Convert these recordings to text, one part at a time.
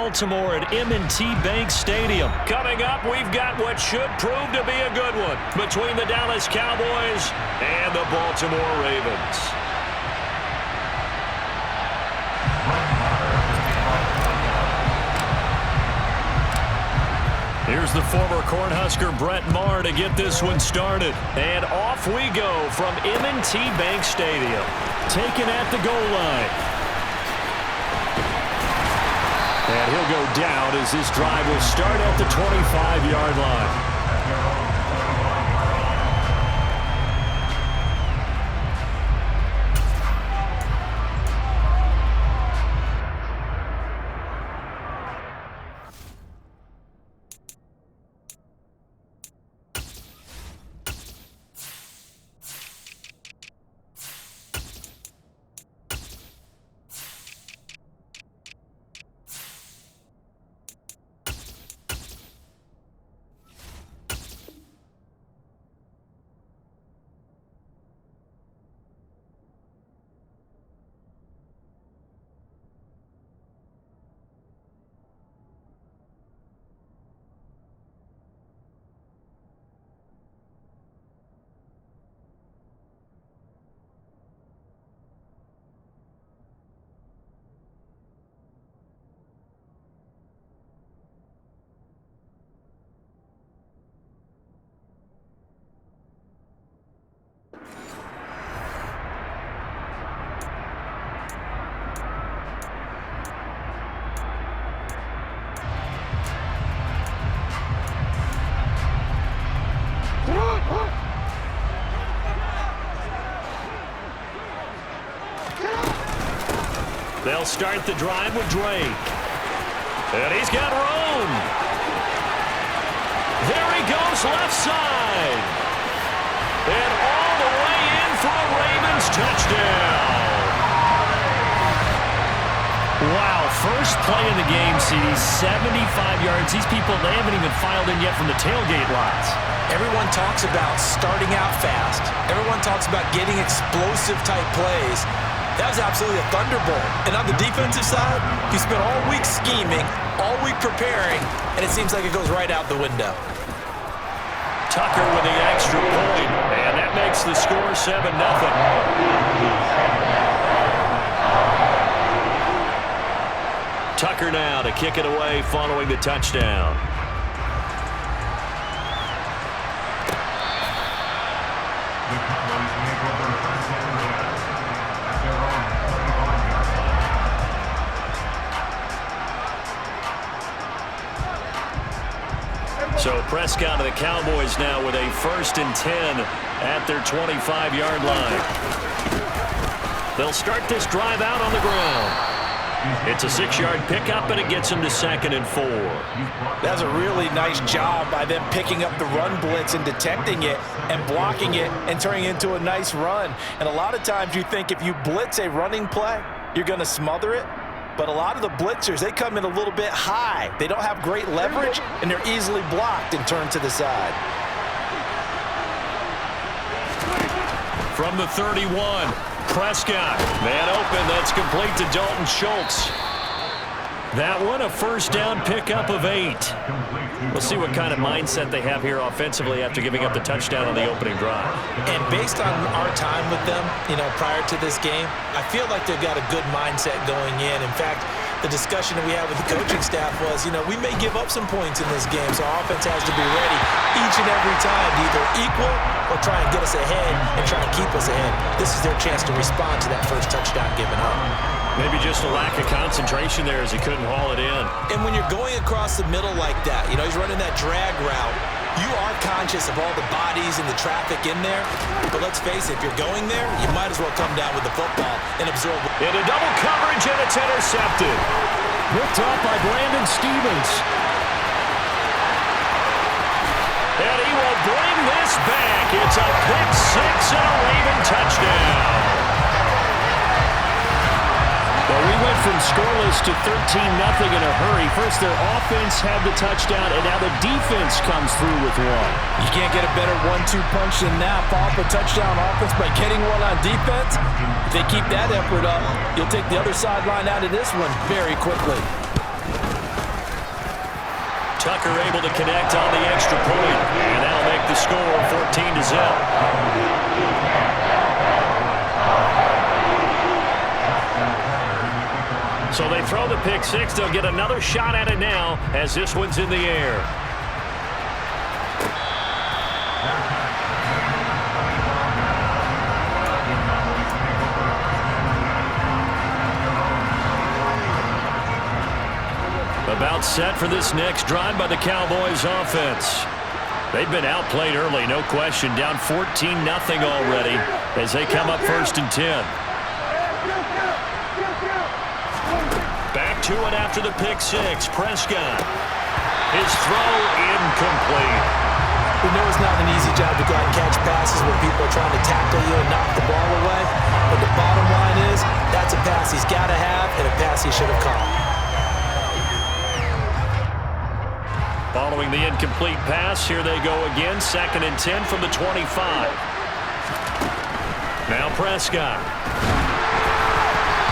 Baltimore at M&T Bank Stadium. Coming up, we've got what should prove to be a good one between the Dallas Cowboys and the Baltimore Ravens. Here's the former Cornhusker Brett Maher to get this one started. And off we go from M&T Bank Stadium. Taken at the goal line. And he'll go down as this drive will start at the 25-yard line. They'll start the drive with Drake. And he's got room. There he goes left side. And all the way in for a Ravens touchdown. Wow, first play in the game, CD, 75 yards. These people, they haven't even filed in yet from the tailgate lots. Everyone talks about starting out fast. Everyone talks about getting explosive-type plays. That was absolutely a thunderbolt. And on the defensive side, you spent all week scheming, all week preparing, and it seems like it goes right out the window. Tucker with the extra point, and that makes the score 7-0. Tucker now to kick it away following the touchdown. So Prescott of the Cowboys now with a 1st and 10 at their 25-yard line. They'll start this drive out on the ground. It's a 6-yard pickup, and it gets them to 2nd and 4. That's a really nice job by them picking up the run blitz and detecting it and blocking it and turning it into a nice run. And a lot of times you think if you blitz a running play, you're going to smother it. But a lot of the blitzers, they come in a little bit high. They don't have great leverage, and they're easily blocked and turned to the side. From the 31, Prescott. Man open, that's complete to Dalton Schultz. That one, a 1st down pickup of 8. We'll see what kind of mindset they have here offensively after giving up the touchdown on the opening drive. And based on our time with them, prior to this game, I feel like they've got a good mindset going in. In fact, the discussion that we had with the coaching staff was, we may give up some points in this game, so our offense has to be ready each and every time to either equal or try and get us ahead and try and keep us ahead. This is their chance to respond to that first touchdown given up. Maybe just a lack of concentration there as he couldn't haul it in. And when you're going across the middle like that, he's running that drag route, you are conscious of all the bodies and the traffic in there. But let's face it, if you're going there, you might as well come down with the football and absorb it. Into double coverage, and it's intercepted. Picked off by Brandon Stevens. And he will bring this back. It's a pick 6 and a Raven touchdown. Well, we went from scoreless to 13-0 in a hurry. First, their offense had the touchdown, and now the defense comes through with one. You can't get a better 1-2 punch than that. Follow up a touchdown offense by getting one on defense. If they keep that effort up, you'll take the other sideline out of this one very quickly. blocker able to connect on the extra point, and that'll make the score 14-0. So they throw the pick six. They'll get another shot at it now as this one's in the air. About set for this next drive by the Cowboys offense. They've been outplayed early, no question. Down 14-0 already as they come up 1st and 10. Back to it after the pick six. Prescott. His throw incomplete. We know it's not an easy job to go out and catch passes when people are trying to tackle you and knock the ball away. But the bottom line is that's a pass he's got to have and a pass he should have caught. Following the incomplete pass, here they go again. 2nd and 10 from the 25. Now Prescott.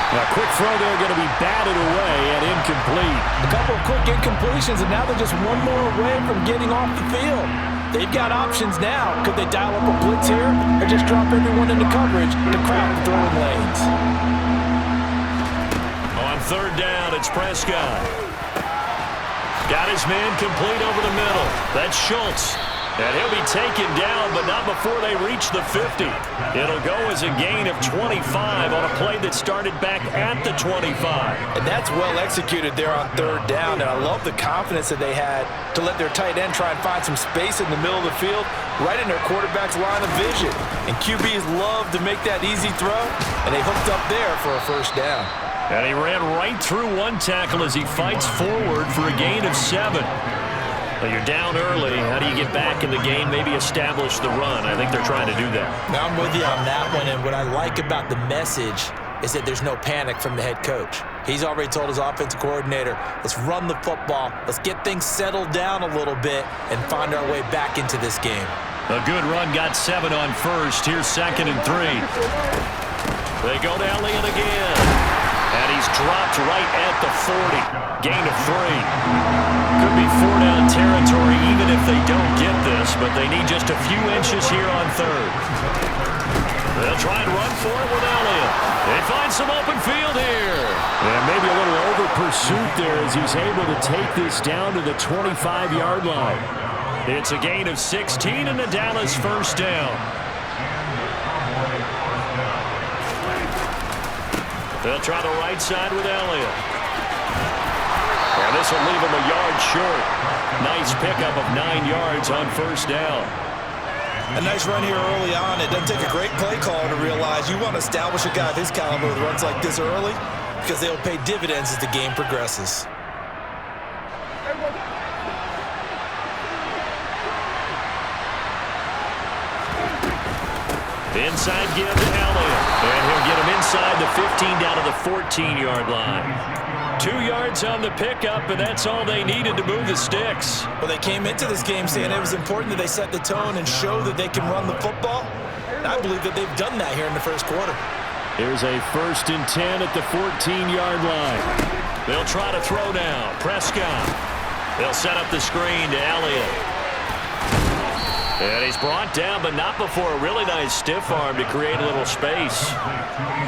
A quick throw there going to be batted away and incomplete. A couple of quick incompletions, and now they're just one more away from getting off the field. They've got options now. Could they dial up a blitz here or just drop everyone into coverage to crowd the throwing lanes? On 3rd down, it's Prescott. Got his man complete over the middle. That's Schultz. And he'll be taken down, but not before they reach the 50. It'll go as a gain of 25 on a play that started back at the 25. And that's well executed there on 3rd down. And I love the confidence that they had to let their tight end try and find some space in the middle of the field, right in their quarterback's line of vision. And QBs love to make that easy throw, and they hooked up there for a 1st down. And he ran right through one tackle as he fights forward for a gain of 7. Well, you're down early. How do you get back in the game, maybe establish the run? I think they're trying to do that. Now, I'm with you on that one, and what I like about the message is that there's no panic from the head coach. He's already told his offensive coordinator, let's run the football, let's get things settled down a little bit and find our way back into this game. A good run got 7 on 1st. Here's 2nd and 3. They go to Elliott again. And he's dropped right at the 40. Gain of 3. Could be 4-down territory even if they don't get this, but they need just a few inches here on 3rd. They'll try and run for it with Elliott. They find some open field here. And maybe a little over pursuit there as he's able to take this down to the 25-yard line. It's a gain of 16 and a Dallas 1st down. They'll try the right side with Elliott. And this will leave him a yard short. Nice pickup of 9 yards on 1st down. A nice run here early on. It doesn't take a great play caller to realize you want to establish a guy of his caliber with runs like this early because they'll pay dividends as the game progresses. Inside give to Elliott. And he'll get him inside the 15 down to the 14-yard line. 2 yards on the pickup, and that's all they needed to move the sticks. Well, they came into this game saying it was important that they set the tone and show that they can run the football. And I believe that they've done that here in the 1st quarter. Here's a 1st and 10 at the 14-yard line. They'll try to throw now. Prescott. They'll set up the screen to Elliott. And he's brought down, but not before a really nice stiff arm to create a little space.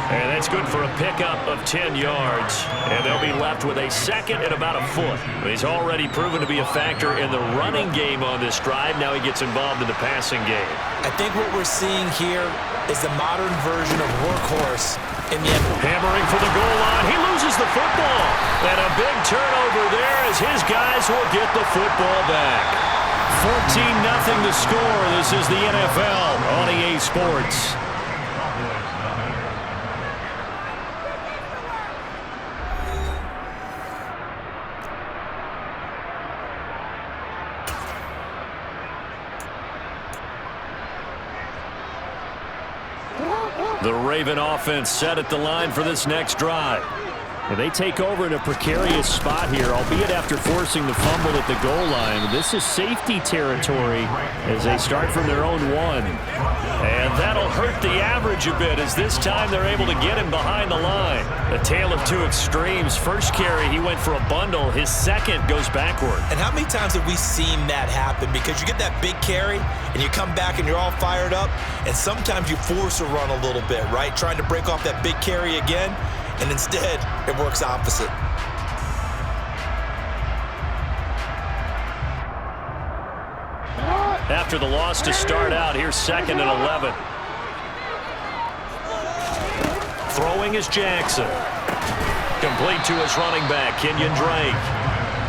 And that's good for a pickup of 10 yards. And they'll be left with a 2nd and about a foot. He's already proven to be a factor in the running game on this drive. Now he gets involved in the passing game. I think what we're seeing here is the modern version of workhorse in the end. Hammering for the goal line. He loses the football. And a big turnover there as his guys will get the football back. 14-0 the score. This is the NFL on EA Sports. The Raven offense set at the line for this next drive. And they take over in a precarious spot here, albeit after forcing the fumble at the goal line. This is safety territory as they start from their own 1. And that'll hurt the average a bit as this time they're able to get him behind the line. A tale of two extremes. First carry, he went for a bundle. His second goes backward. And how many times have we seen that happen? Because you get that big carry, and you come back and you're all fired up, and sometimes you force a run a little bit, right? Trying to break off that big carry again. And instead, it works opposite. After the loss to start out, here's 2nd and 11. Throwing is Jackson. Complete to his running back, Kenyon Drake.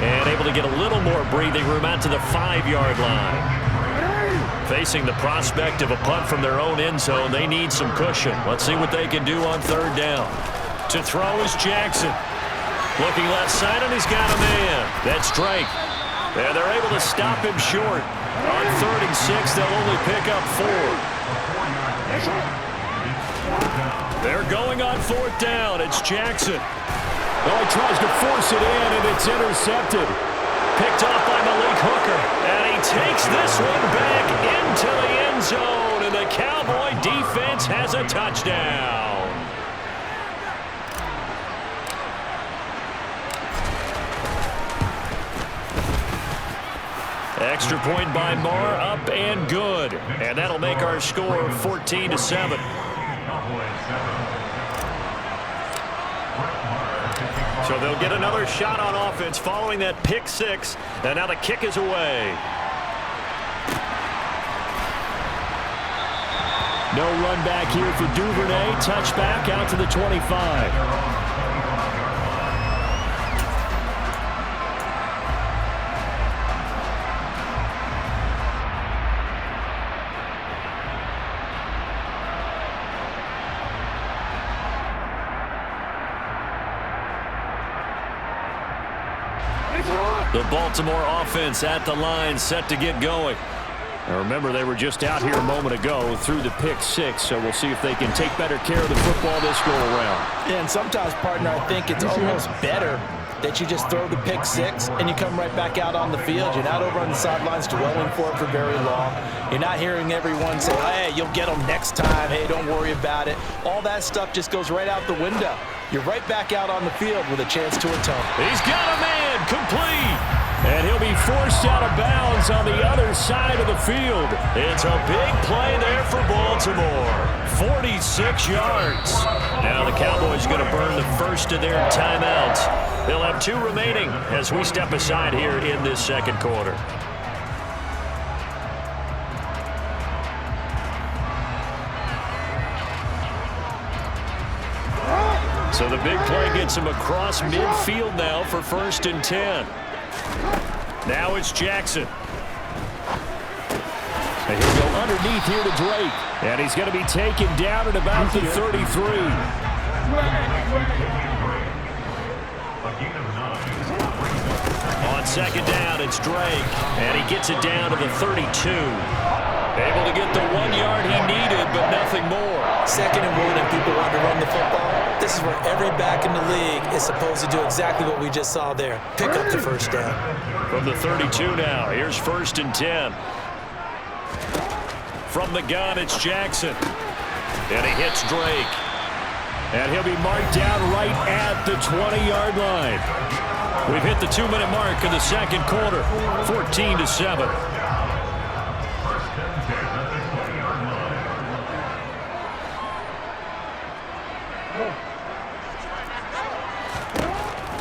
And able to get a little more breathing room out to the 5-yard line. Facing the prospect of a punt from their own end zone, they need some cushion. Let's see what they can do on 3rd down. To throw is Jackson. Looking left side, and he's got a man. That's Drake. And they're able to stop him short. On 3rd and 6, they'll only pick up 4. They're going on 4th down. It's Jackson. Oh, he tries to force it in, and it's intercepted. Picked off by Malik Hooker. And he takes this one back into the end zone. And the Cowboy defense has a touchdown. Extra point by Marr, up and good. And that'll make our score 14-7. So they'll get another shot on offense following that pick 6. And now the kick is away. No run back here for Duvernay. Touchback out to the 25. The Baltimore offense at the line, set to get going. Now remember, they were just out here a moment ago through the pick 6, so we'll see if they can take better care of the football this go-around. Yeah, and sometimes, partner, I think it's almost better that you just throw the pick 6 and you come right back out on the field. You're not over on the sidelines dwelling for it for very long. You're not hearing everyone say, hey, you'll get them next time. Hey, don't worry about it. All that stuff just goes right out the window. You're right back out on the field with a chance to atone. He's got a man, complete. And he'll be forced out of bounds on the other side of the field. It's a big play there for Baltimore. 46 yards. Now the Cowboys going to burn the first of their timeouts. They'll have 2 remaining as we step aside here in this 2nd quarter. So the big play gets him across midfield now for 1st and 10. Now it's Jackson. And he'll go underneath here to Drake. And he's going to be taken down at about the 33. On 2nd down, it's Drake. And he gets it down to the 32. Able to get the 1 yard he needed, but nothing more. 2nd and 1, and people want to run the football. This is where every back in the league is supposed to do exactly what we just saw there. Pick up the 1st down. From the 32 now, here's 1st and 10. From the gun, it's Jackson. And he hits Drake. And he'll be marked down right at the 20-yard line. We've hit the 2-minute mark in the 2nd quarter, 14-7.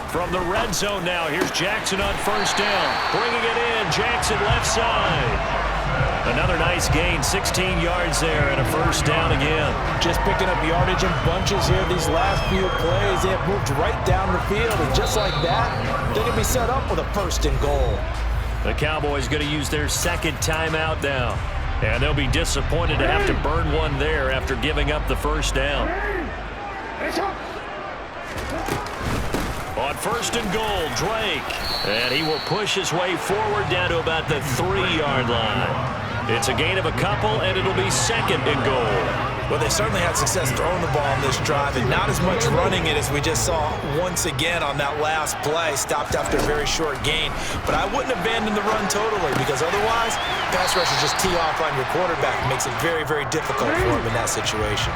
From the red zone now, here's Jackson on 1st down. Bringing it in, Jackson left side. Another nice gain, 16 yards there, and a 1st down again. Just picking up yardage in bunches here these last few plays. They have moved right down the field, and just like that, they're going to be set up with a 1st and goal. The Cowboys going to use their 2nd timeout now. And they'll be disappointed to have to burn one there after giving up the 1st down. On 1st and goal, Drake. And he will push his way forward down to about the 3-yard line. It's a gain of a couple, and it'll be 2nd and goal. Well, they certainly had success throwing the ball on this drive and not as much running it as we just saw once again on that last play. Stopped after a very short gain. But I wouldn't abandon the run totally because otherwise, pass rushers just tee off on your quarterback. It makes it very, very difficult for him in that situation.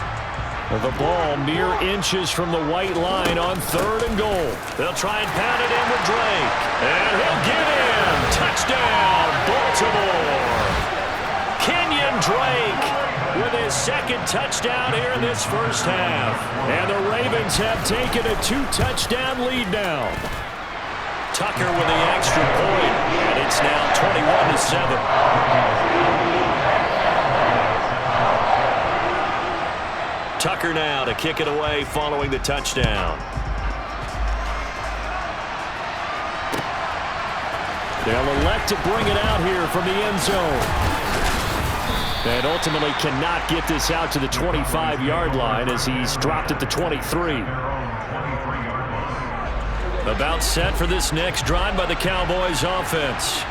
The ball mere inches from the white line on 3rd and goal. They'll try and pound it in with Drake. And he'll get in. Touchdown, Baltimore. Kenyon Drake with his 2nd touchdown here in this first half. And the Ravens have taken a 2-touchdown lead now. Tucker with the extra point, and it's now 21-7. Tucker now to kick it away following the touchdown. They'll elect to bring it out here from the end zone. And ultimately cannot get this out to the 25-yard line as he's dropped at the 23. About set for this next drive by the Cowboys offense.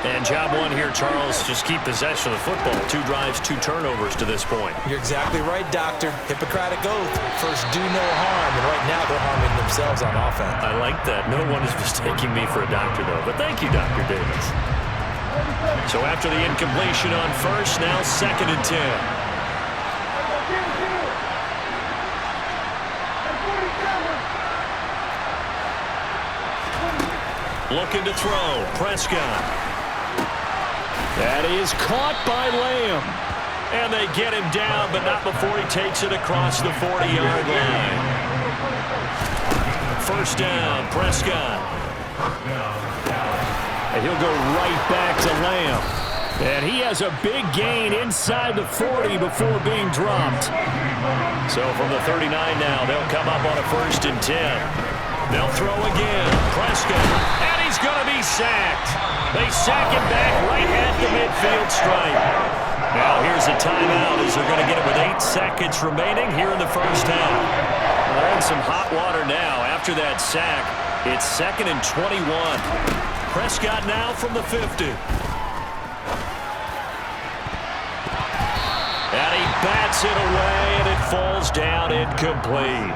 And job one here, Charles, just keep possession of the football. 2 drives, 2 turnovers to this point. You're exactly right, Doctor. Hippocratic oath. First, do no harm. And right now, they're harming themselves on offense. I like that. No one is mistaking me for a doctor, though. But thank you, Dr. Davis. So after the incompletion on first, now 2nd and 10. Looking to throw. Prescott. That is caught by Lamb. And they get him down, but not before he takes it across the 40-yard line. First down, Prescott. And he'll go right back to Lamb. And he has a big gain inside the 40 before being dropped. So from the 39 now, they'll come up on a 1st and 10. They'll throw again. Prescott. And he's going to be sacked. They sack him back right at the midfield stripe. Now here's a timeout as they're going to get it with 8 seconds remaining here in the first half. Well, they're in some hot water now. After that sack, it's 2nd and 21. Prescott now from the 50. And he bats it away, and it falls down incomplete.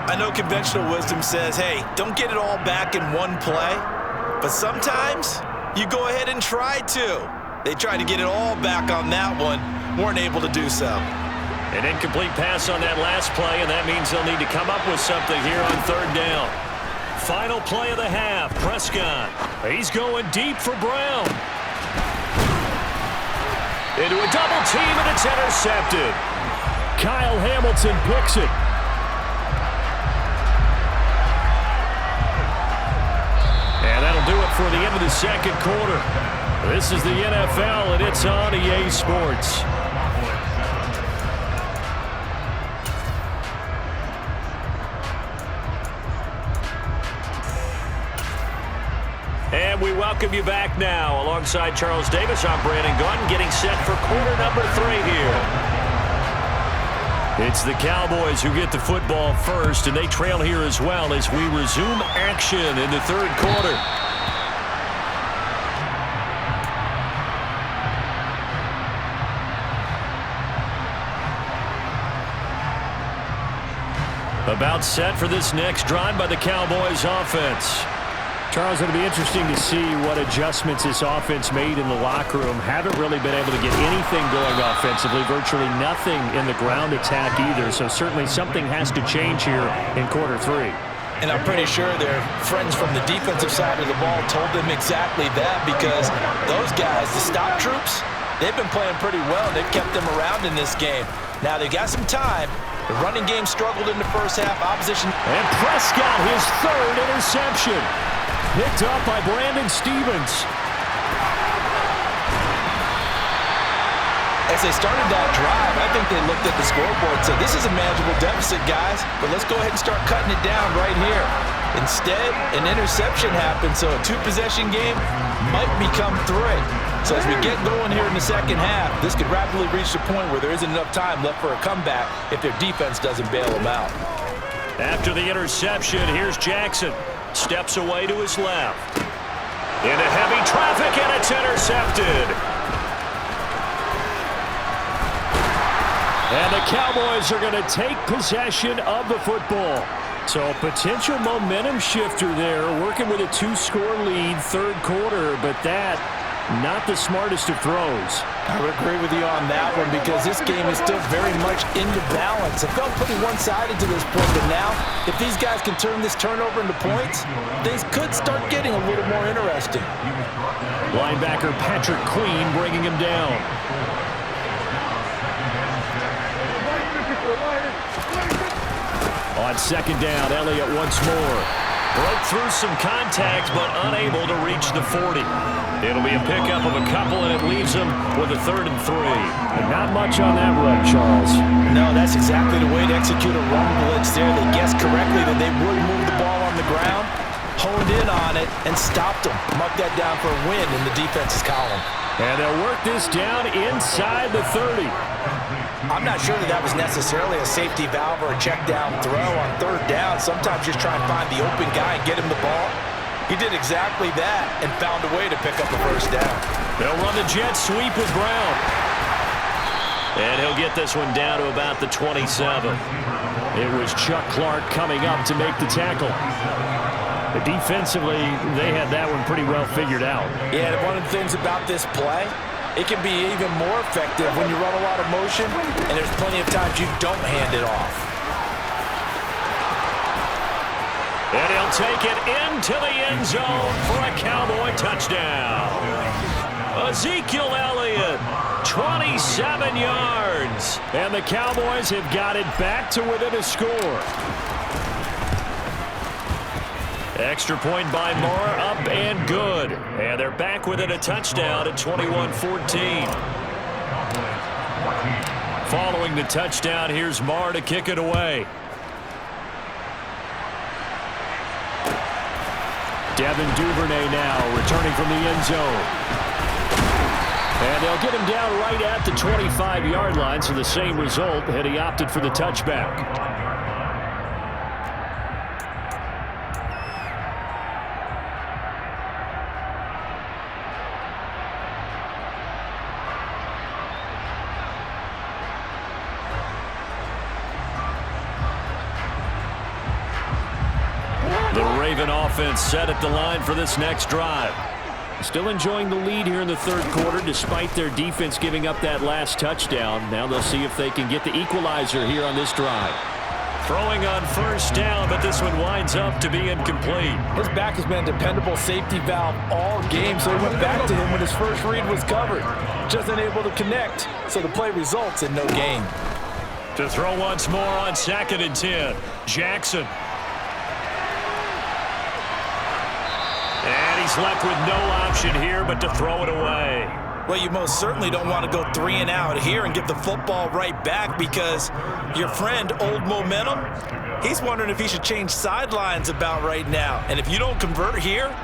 I know conventional wisdom says, hey, don't get it all back in one play. But sometimes you go ahead and try to. They tried to get it all back on that one. Weren't able to do so. An incomplete pass on that last play, and that means they'll need to come up with something here on 3rd down. Final play of the half, Prescott. He's going deep for Brown. Into a double team, and it's intercepted. Kyle Hamilton picks it. And that'll do it for the end of the 2nd quarter. This is the NFL, and it's on EA Sports. And we welcome you back now. Alongside Charles Davis, I'm Brandon Gaudin, getting set for quarter number 3 here. It's the Cowboys who get the football first, and they trail here as well as we resume action in the 3rd quarter. About set for this next drive by the Cowboys offense. Charles, it'll be interesting to see what adjustments this offense made in the locker room. Haven't really been able to get anything going offensively, virtually nothing in the ground attack either. So certainly something has to change here in quarter 3. And I'm pretty sure their friends from the defensive side of the ball told them exactly that, because those guys, the stop troops, they've been playing pretty well. They've kept them around in this game. Now they've got some time. The running game struggled in the first half. Opposition. And Prescott, his 3rd interception. Picked up by Brandon Stevens. As they started that drive, I think they looked at the scoreboard and said, this is a manageable deficit, guys, but let's go ahead and start cutting it down right here. Instead, an interception happened, so a 2-possession game might become 3. So as we get going here in the 2nd half, this could rapidly reach the point where there isn't enough time left for a comeback if their defense doesn't bail them out. After the interception, here's Jackson. Steps away to his left. Into heavy traffic, and it's intercepted. And the Cowboys are going to take possession of the football. So a potential momentum shifter there, working with a 2-score lead, third quarter, but that, not the smartest of throws. I would agree with you on that one because this game is still very much into balance. It felt pretty one-sided to this point, but now, if these guys can turn this turnover into points, things could start getting a little more interesting. Linebacker Patrick Queen bringing him down. On second down, Elliott once more. Broke through some contact, but unable to reach the 40. It'll be a pickup of a couple, and it leaves them with a 3rd and 3. And not much on that run, Charles. No, that's exactly the way to execute a run blitz there. They guessed correctly that they would move the ball on the ground, honed in on it, and stopped them. Mark that down for a win in the defense's column. And they'll work this down inside the 30. I'm not sure that was necessarily a safety valve or a check down throw on 3rd down. Sometimes just try and find the open guy and get him the ball. He did exactly that and found a way to pick up a 1st down. They'll run the jet sweep with Brown. And he'll get this one down to about the 27. It was Chuck Clark coming up to make the tackle. But defensively, they had that one pretty well figured out. Yeah, and one of the things about this play, it can be even more effective when you run a lot of motion, and there's plenty of times you don't hand it off. And he'll take it into the end zone for a Cowboy touchdown. Ezekiel Elliott, 27 yards. And the Cowboys have got it back to within a score. Extra point by Moore, up and good. And they're back within a touchdown at 21-14. Following the touchdown, here's Moore to kick it away. Devin Duvernay now returning from the end zone. And they'll get him down right at the 25-yard line, so the same result had he opted for the touchback. Offense set at the line for this next drive. Still enjoying the lead here in the 3rd quarter despite their defense giving up that last touchdown. Now they'll see if they can get the equalizer here on this drive. Throwing on 1st down, but this one winds up to be incomplete. His back has been a dependable safety valve all game, so he went back to him when his first read was covered. Just unable to connect, so the play results in no gain. To throw once more on 2nd and 10. Jackson. And he's left with no option here but to throw it away. Well, you most certainly don't want to go 3 and out here and give the football right back because your friend, Old Momentum, he's wondering if he should change sidelines about right now. And if you don't convert here,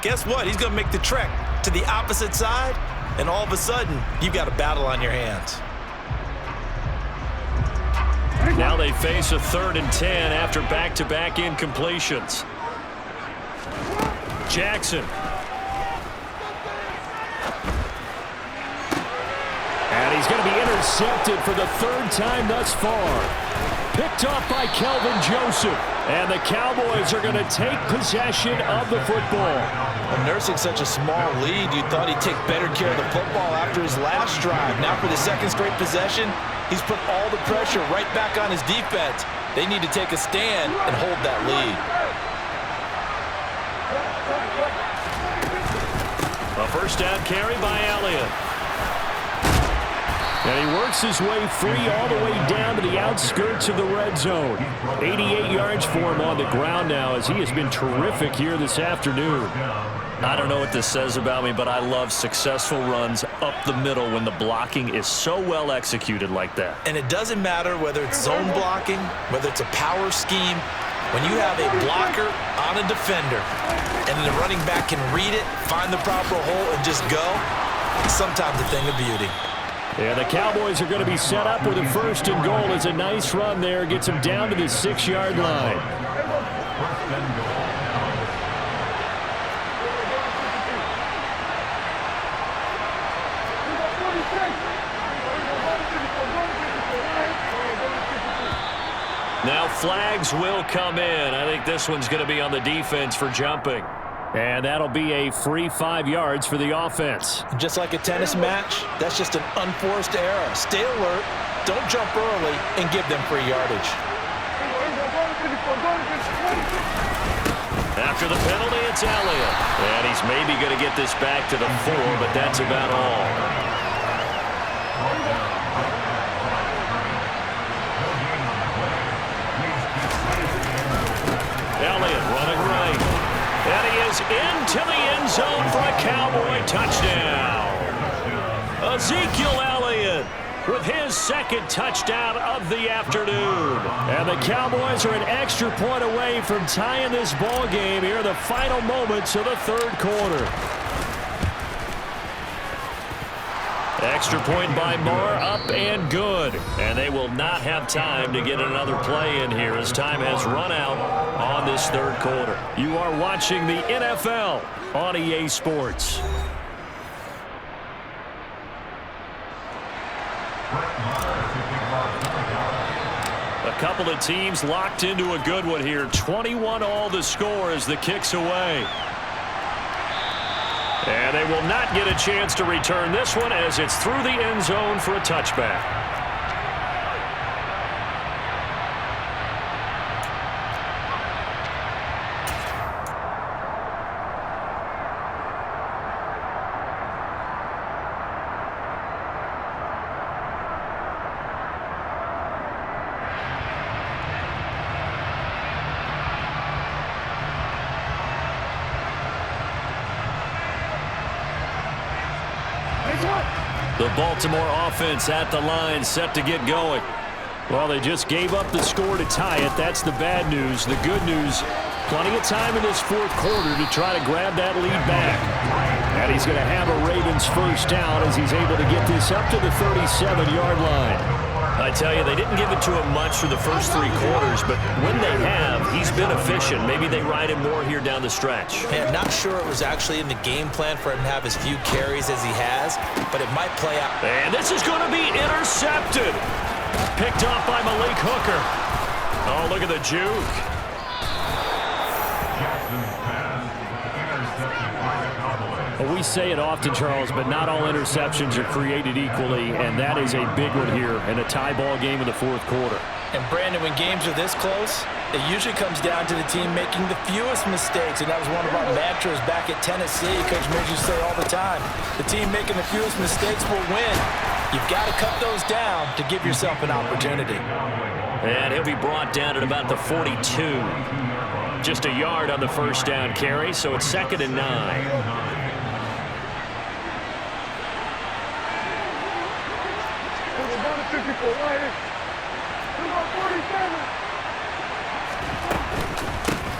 guess what? He's going to make the trek to the opposite side, and all of a sudden, you've got a battle on your hands. Now they face a 3rd and 10 after back-to-back incompletions. Jackson. And he's going to be intercepted for the 3rd time thus far. Picked off by Kelvin Joseph. And the Cowboys are going to take possession of the football. Well, nursing such a small lead, you thought he'd take better care of the football after his last drive. Now for the 2nd straight possession, he's put all the pressure right back on his defense. They need to take a stand and hold that lead. A 1st down carry by Elliott. And he works his way free all the way down to the outskirts of the red zone. 88 yards for him on the ground now as he has been terrific here this afternoon. I don't know what this says about me, but I love successful runs up the middle when the blocking is so well executed like that. And it doesn't matter whether it's zone blocking, whether it's a power scheme. When you have a blocker on a defender and the running back can read it, find the proper hole, and just go, it's sometimes a thing of beauty. Yeah, the Cowboys are going to be set up with a 1st and goal. It's a nice run there. Gets them down to the 6-yard line. Now flags will come in. I think this one's going to be on the defense for jumping. And that'll be a free 5 yards for the offense. Just like a tennis match, that's just an unforced error. Stay alert, don't jump early, and give them free yardage. After the penalty, it's Elliott. And he's maybe going to get this back to the 4, but that's about all. Elliott running right. And he is into the end zone for a Cowboy touchdown. Ezekiel Elliott with his second touchdown of the afternoon. And the Cowboys are an extra point away from tying this ball game here in the final moments of the third quarter. Extra point by Marr, up and good. And they will not have time to get another play in here as time has run out on this third quarter. You are watching the NFL on EA Sports. A couple of teams locked into a good one here. 21-all the score as the kick's away. And they will not get a chance to return this one as it's through the end zone for a touchback. The Baltimore offense at the line, set to get going. Well, they just gave up the score to tie it. That's the bad news. The good news, plenty of time in this fourth quarter to try to grab that lead back. And he's going to have a Ravens first down as he's able to get this up to the 37-yard line. I tell you, they didn't give it to him much for the first 3 quarters, but when they have, he's been efficient. Maybe they ride him more here down the stretch. Yeah, not sure it was actually in the game plan for him to have as few carries as he has, but it might play out. And this is going to be intercepted. Picked off by Malik Hooker. Oh, look at the juke. Well, we say it often, Charles, but not all interceptions are created equally, and that is a big one here in a tie ball game in the fourth quarter. And, Brandon, when games are this close, it usually comes down to the team making the fewest mistakes, and that was one of our mantras back at Tennessee. Coach Midge used to say all the time, the team making the fewest mistakes will win. You've got to cut those down to give yourself an opportunity. And he'll be brought down at about the 42. Just a yard on the first down carry, so it's 2nd and 9.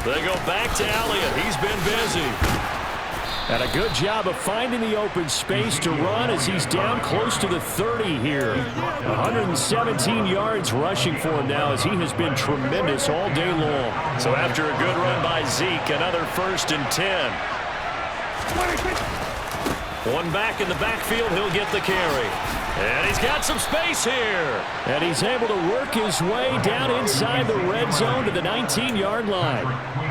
They go back to Elliott. He's been busy. And a good job of finding the open space to run as he's down close to the 30 here. 117 yards rushing for him now as he has been tremendous all day long. So after a good run by Zeke, another 1st and 10. One back in the backfield, he'll get the carry. And he's got some space here. And he's able to work his way down inside the red zone to the 19-yard line.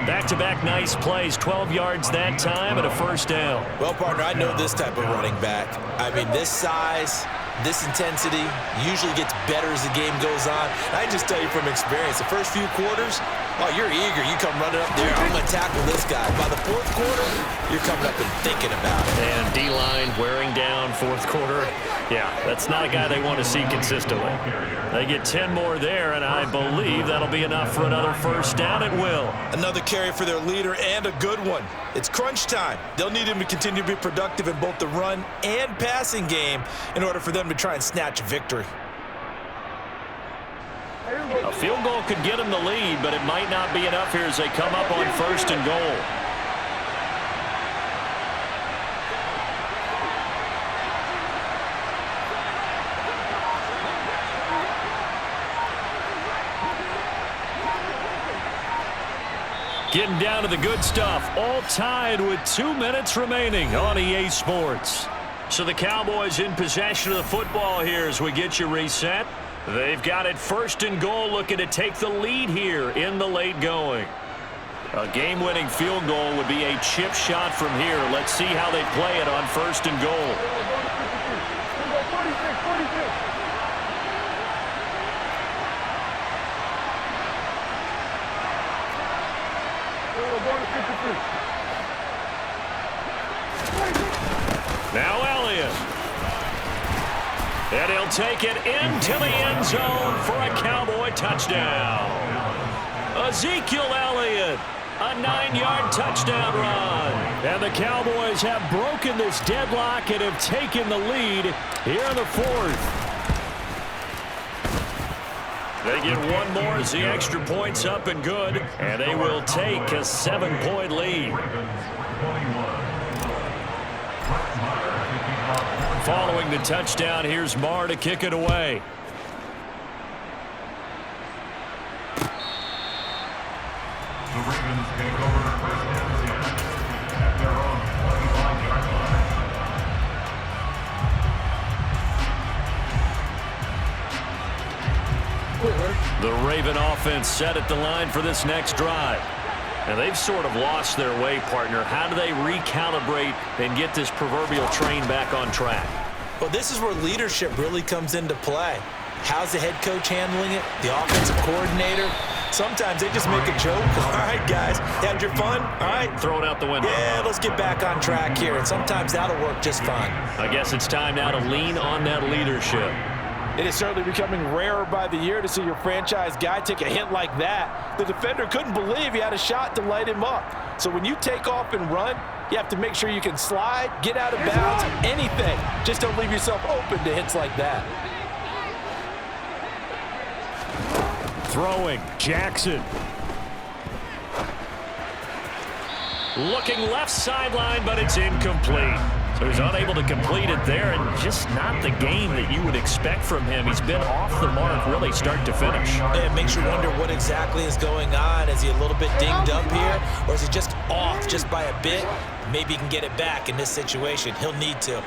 Back-to-back nice plays, 12 yards that time and a first down. Well, partner, I know this type of running back. I mean, this size, this intensity usually gets better as the game goes on. And I just tell you from experience, the first few quarters, oh, you're eager. You come running up there. I'm going to tackle this guy. By the fourth quarter, you're coming up and thinking about it. And D-line wearing down fourth quarter. Yeah, that's not a guy they want to see consistently. They get 10 more there, and I believe that'll be enough for another first down. It will. Another carry for their leader and a good one. It's crunch time. They'll need him to continue to be productive in both the run and passing game in order for them to try and snatch a victory. A field goal could get them the lead, but it might not be enough here as they come up on 1st and goal. Getting down to the good stuff, all tied with 2 minutes remaining on EA Sports. So the Cowboys in possession of the football here as we get you reset. They've got it 1st and goal, looking to take the lead here in the late going. A game-winning field goal would be a chip shot from here. Let's see how they play it on 1st and goal. Now Elliott. And he'll take it into the end zone for a Cowboy touchdown. Ezekiel Elliott, a 9-yard touchdown run. And the Cowboys have broken this deadlock and have taken the lead here in the 4th. They get one more as the extra point's up and good, and they will take a 7-point lead. Following the touchdown, here's Marr to kick it away. The Ravens take over 1st and 10 at their own 25-yard line. The Raven offense set at the line for this next drive. And they've sort of lost their way, partner. How do they recalibrate and get this proverbial train back on track? Well, this is where leadership really comes into play. How's the head coach handling it? The offensive coordinator? Sometimes they just make a joke. All right, guys, had your fun? All right. Throw it out the window. Yeah, let's get back on track here. And sometimes that'll work just fine. I guess it's time now to lean on that leadership. It is certainly becoming rarer by the year to see your franchise guy take a hit like that. The defender couldn't believe he had a shot to light him up. So when you take off and run, you have to make sure you can slide, get out of bounds, anything. Just don't leave yourself open to hits like that. Throwing, Jackson. Looking left sideline, but it's incomplete. So he's unable to complete it there, and just not the game that you would expect from him. He's been off the mark really start to finish. It makes you wonder what exactly is going on. Is he a little bit dinged up here, or is he just off just by a bit? Maybe he can get it back in this situation. He'll need to.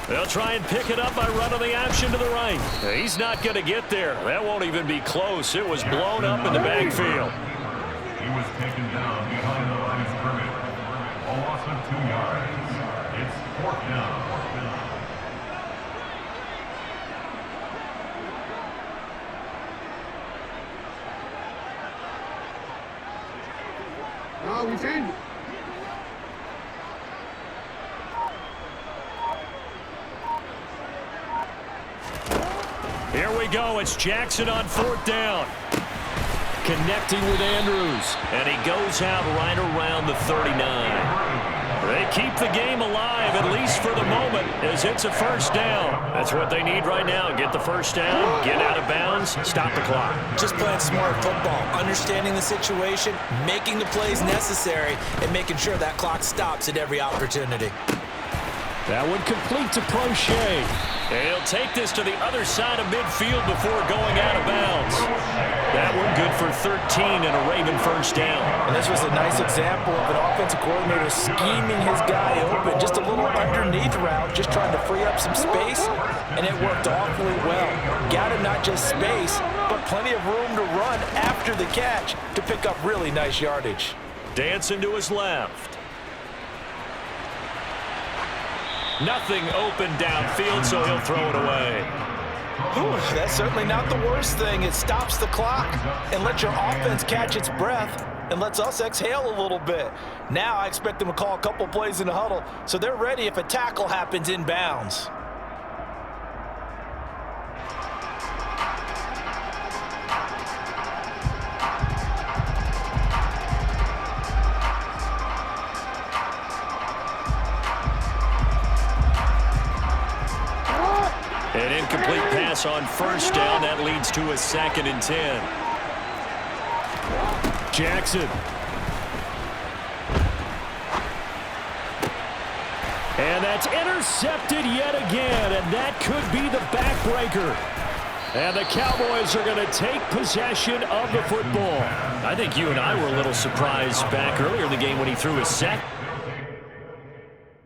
They'll try and pick it up by running the option to the right. He's not going to get there. That won't even be close. It was blown up in the backfield. He was taken down behind the line of scrimmage. A loss of 2 yards. It's 4th down. No, we changed it. Here we go. It's Jackson on 4th down. Connecting with Andrews. And he goes out right around the 39. They keep the game alive, at least for the moment, as it's a 1st down. That's what they need right now. Get the 1st down, get out of bounds, stop the clock. Just playing smart football, understanding the situation, making the plays necessary, and making sure that clock stops at every opportunity. That one complete to Prochet. And he'll take this to the other side of midfield before going out of bounds. That one good for 13 and a Raven 1st down. And this was a nice example of an offensive coordinator scheming his guy open. Just a little underneath route, just trying to free up some space, and it worked awfully well. Got him not just space, but plenty of room to run after the catch to pick up really nice yardage. Dancing to his left. Nothing open downfield, so he'll throw it away. Whew, that's certainly not the worst thing. It stops the clock and lets your offense catch its breath and lets us exhale a little bit. Now I expect them to call a couple plays in the huddle so they're ready if a tackle happens in bounds. An incomplete pass on 1st down. That leads to a 2nd and 10. Jackson. And that's intercepted yet again, and that could be the backbreaker. And the Cowboys are going to take possession of the football. I think you and I were a little surprised back earlier in the game when he threw his sack.